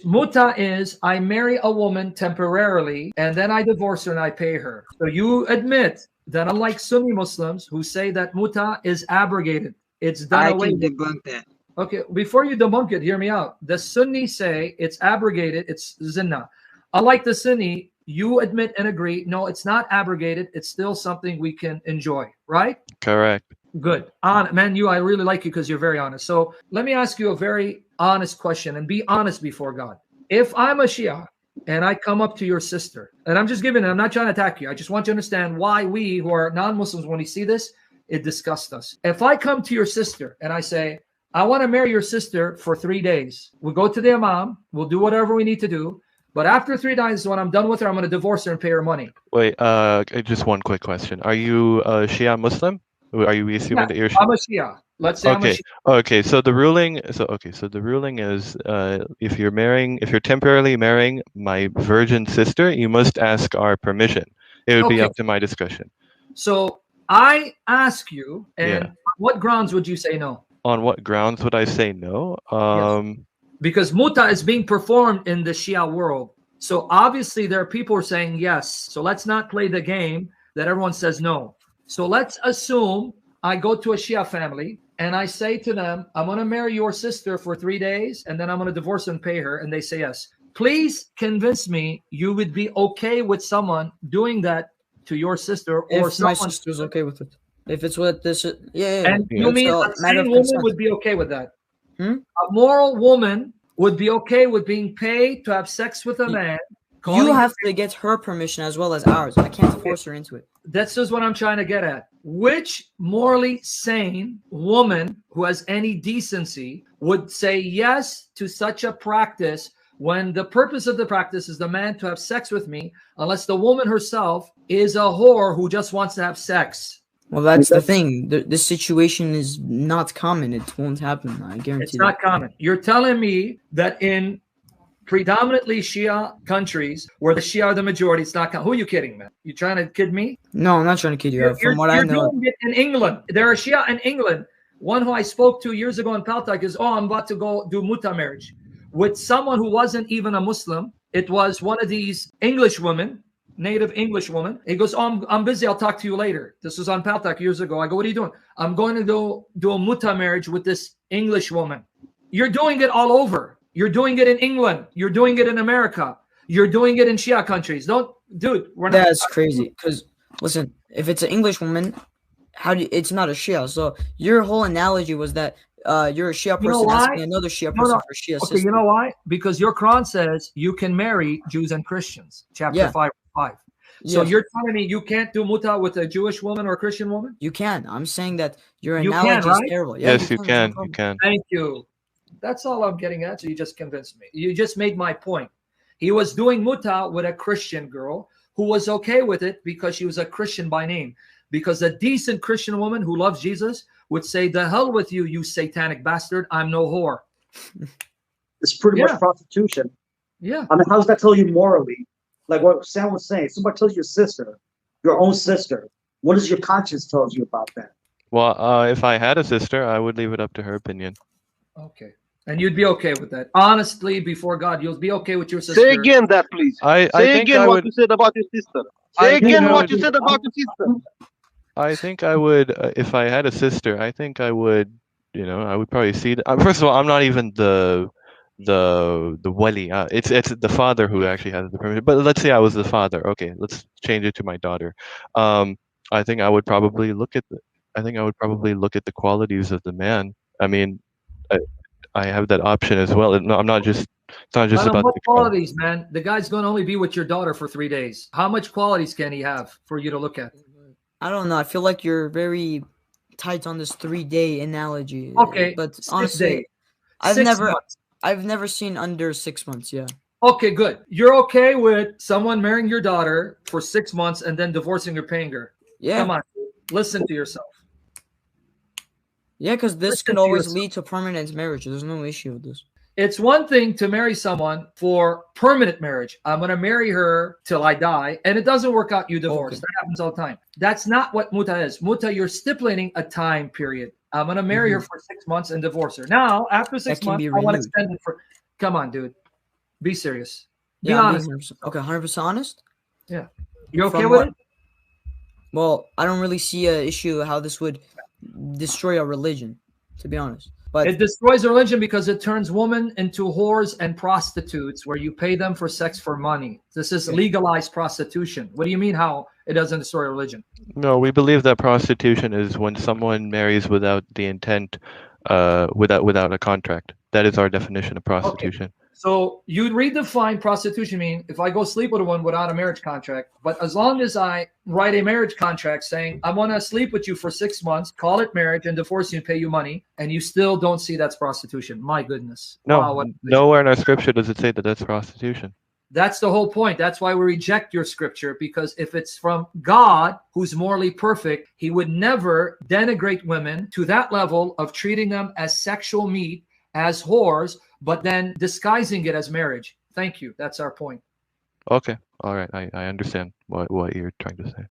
Mutah is I marry a woman temporarily and then I divorce her and I pay her. So you admit that unlike Sunni Muslims who say that Mutah is abrogated, it's done I away can with. debunk that. Okay, before you debunk it, hear me out. The Sunnis say it's abrogated, it's zina. Unlike the Sunni, you admit and agree, no, it's not abrogated, it's still something we can enjoy, right? Correct. Good. Man, I really like you because you're very honest. So let me ask you a very honest question and be honest before God. If I'm a Shia and I come up to your sister, and I'm just giving it, I'm not trying to attack you. I just want you to understand why we who are non-Muslims, when we see this, it disgusts us. If I come to your sister and I say, I want to marry your sister for 3 days. We go to the imam. We'll do whatever we need to do. But after 3 days, when I'm done with her, I'm going to divorce her and pay her money. Wait, just one quick question. Are you a Shia Muslim? Are you assuming that you're Shia? I'm a Shia. Let's say I'm a Okay. Shia. Okay. So the ruling. So the ruling is, if you're temporarily marrying my virgin sister, you must ask our permission. It would be Okay. up to my discretion. So I ask you, and Yeah. what grounds would you say no? On what grounds would I say no? Because Mutah is being performed in the Shia world. So obviously there are people who are saying yes. So let's not play the game that everyone says no. So let's assume I go to a Shia family and I say to them, I'm going to marry your sister for 3 days and then I'm going to divorce and pay her. And they say yes. Please convince me you would be okay with someone doing that to your sister, or if my sister's okay with it. If it's what this is, And you mean a sane woman consent. would be okay with that? A moral woman would be okay with being paid to have sex with a man. You have to get her permission as well as ours. I can't force her into it. That's just what I'm trying to get at. Which morally sane woman who has any decency would say yes to such a practice when the purpose of the practice is the man to have sex with me, unless the woman herself is a whore who just wants to have sex? Well, that's the thing. This situation is not common. It won't happen. I guarantee. It's not common. You're telling me that in predominantly Shia countries where the Shia are the majority, it's not common. Who are you kidding, man? You trying to kid me? No, I'm not trying to kid you. From what I know, doing it in England. There are Shia in England. One who I spoke to years ago in Paltak is, I'm about to go do Mutah marriage with someone who wasn't even a Muslim. It was one of these English women, native English woman. He goes, I'm busy. I'll talk to you later. This was on Paltak years ago. I go, what are you doing? I'm going to go do a Mutah marriage with this English woman. You're doing it all over. You're doing it in England. You're doing it in America. You're doing it in Shia countries. Dude, we're not. That's crazy. Because listen, if it's an English woman, it's not a Shia. So your whole analogy was that you're a Shia person asking another Shia person for Shia sister. You know why? Because your Quran says you can marry Jews and Christians. Chapter 5. So you're telling me you can't do Mutah with a Jewish woman or a Christian woman? You can. I'm saying that your analogy is terrible. Yeah, yes, you can. You can. Thank you. That's all I'm getting at. So you just convinced me. You just made my point. He was doing Mutah with a Christian girl who was okay with it because she was a Christian by name. Because a decent Christian woman who loves Jesus would say, the hell with you, you satanic bastard. I'm no whore. It's pretty much prostitution. Yeah. I mean, how does that tell you morally? Like what Sam was saying, somebody tells your sister, your own sister. What does your conscience tell you about that? Well, if I had a sister, I would leave it up to her opinion. Okay. And you'd be okay with that. Honestly, before God, you'll be okay with your sister. Say again that, please. Say again what you said about your sister. Say again what you said about your sister. I think I would, if I had a sister, I think I would, I would probably see. First of all, I'm not even the wali. It's the father who actually has the permission. But let's say I was the father. Okay, let's change it to my daughter. I think I would probably look at the qualities of the man. I mean, I have that option as well. I'm not just. It's not just about what the qualities, man. The guy's going to only be with your daughter for 3 days. How much qualities can he have for you to look at? I don't know. I feel like you're very tight on this 3-day analogy. Okay, but honestly, I've never seen under 6 months. Yeah. Okay, good. You're okay with someone marrying your daughter for 6 months and then divorcing or paying her? Yeah. Come on, listen to yourself. Yeah, because this can always lead to permanent marriage. There's no issue with this. It's one thing to marry someone for permanent marriage. I'm going to marry her till I die, and it doesn't work out, you divorce. Okay. That happens all the time. That's not what Mutah is. Mutah, you're stipulating a time period. I'm going to marry her for 6 months and divorce her. Now, after 6 months, I want to extend it for... Come on, dude. Be serious. Be Yeah, I'm honest. being 100%, okay, 100% honest. Yeah. You okay From with what? it? Well, I don't really see an issue how this would destroy our religion, to be honest. But It destroys religion because it turns women into whores and prostitutes where you pay them for sex for money. This is legalized prostitution. What do you mean how it doesn't destroy religion? No, we believe that prostitution is when someone marries without the intent, without a contract. That is our definition of prostitution. Okay. So you'd redefine prostitution mean if I go sleep with a woman without a marriage contract, but as long as I write a marriage contract saying I want to sleep with you for 6 months, call it marriage and divorce you and pay you money, and you still don't see that's prostitution. My goodness. No, Wow, nowhere in our scripture does it say that that's prostitution. That's the whole point. That's why we reject your scripture, because if it's from God, who's morally perfect, he would never denigrate women to that level of treating them as sexual meat, as whores, but then disguising it as marriage. Thank you. That's our point. Okay, all right, I understand what you're trying to say.